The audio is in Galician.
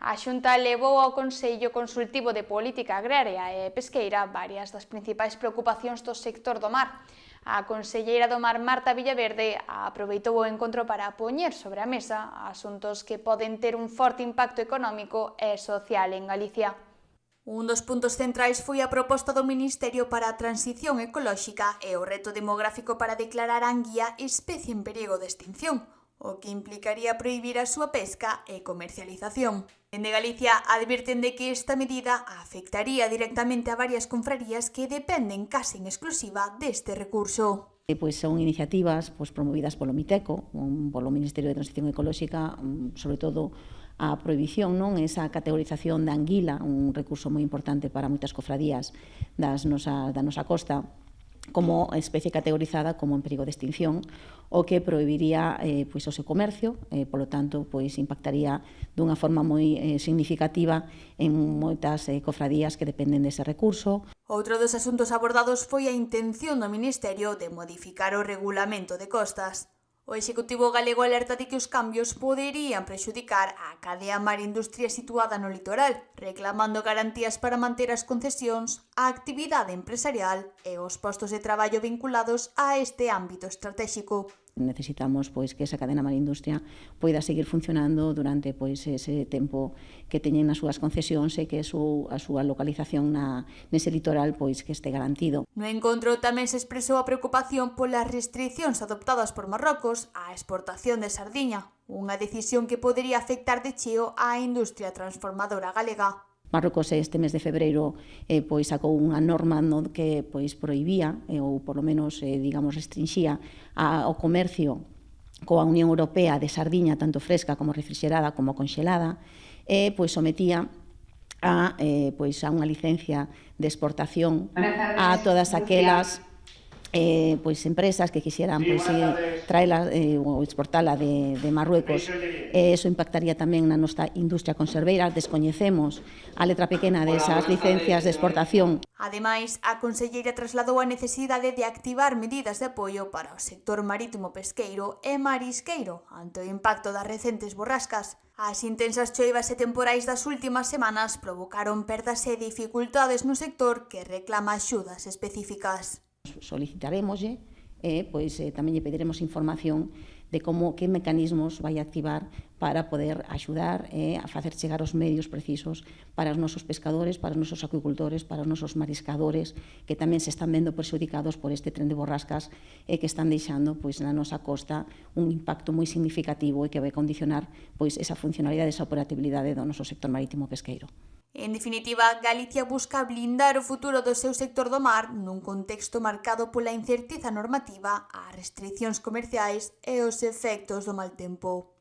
A Xunta levou ao Consello Consultivo de Política Agraria e Pesqueira varias das principais preocupacións do sector do mar. A conselleira do Mar, Marta Villaverde, aproveitou o encontro para poñer sobre a mesa asuntos que poden ter un forte impacto económico e social en Galicia. Un dos puntos centrais foi a proposta do Ministerio para a Transición Ecolóxica e o reto demográfico para declarar a anguía especie en perigo de extinción, o que implicaría prohibir a súa pesca e comercialización. Dende Galicia advirten de que esta medida afectaría directamente a varias confrarías que dependen case en exclusiva deste recurso. Son iniciativas promovidas polo Miteco, polo Ministerio de Transición Ecolóxica, sobre todo a prohibición, esa categorización da anguila, un recurso moi importante para moitas cofradías da nosa costa, como especie categorizada como en perigo de extinción, o que prohibiría o seu comercio, polo tanto, impactaría dunha forma moi significativa en moitas cofradías que dependen dese recurso. Outro dos asuntos abordados foi a intención do Ministerio de modificar o regulamento de costas. O Executivo galego alerta de que os cambios poderían prexudicar a cadea mar industria situada no litoral, reclamando garantías para manter as concesións, a actividade empresarial e os postos de traballo vinculados a este ámbito estratégico. Necesitamos que esa cadena mar industria poida seguir funcionando durante ese tempo que teñen nas súas concesións e que a súa localización nese litoral que este garantido. No encontro tamén se expresou a preocupación polas restricións adoptadas por Marrocos á exportación de sardiña, unha decisión que podería afectar de cheo á industria transformadora galega. Marrocos este mes de febreiro sacou unha norma que prohibía, ou polo menos restrinxía o comercio coa Unión Europea de sardiña tanto fresca como refrigerada como conxelada, e sometía a unha licencia de exportación a todas aquelas empresas que quixeran traela ou exportala de Marruecos. Eso impactaría tamén na nosa industria conserveira. Descoñecemos a letra pequena desas licencias de exportación. Ademais, a conselleira trasladou a necesidade de activar medidas de apoio para o sector marítimo pesqueiro e marisqueiro ante o impacto das recentes borrascas. As intensas choivas e temporais das últimas semanas provocaron perdas e dificultades no sector que reclama axudas específicas. Solicitaremoslle tamén lle pediremos información de que mecanismos vai activar para poder axudar a facer chegar os medios precisos para os nosos pescadores, para os nosos acuicultores, para os nosos mariscadores, que tamén se están vendo perxudicados por este tren de borrascas e que están deixando na nosa costa un impacto moi significativo e que vai condicionar esa funcionalidade, esa operatividade do noso sector marítimo pesqueiro. En definitiva, Galicia busca blindar o futuro do seu sector do mar nun contexto marcado pola incerteza normativa, as restricións comerciais e os efectos do mal tempo.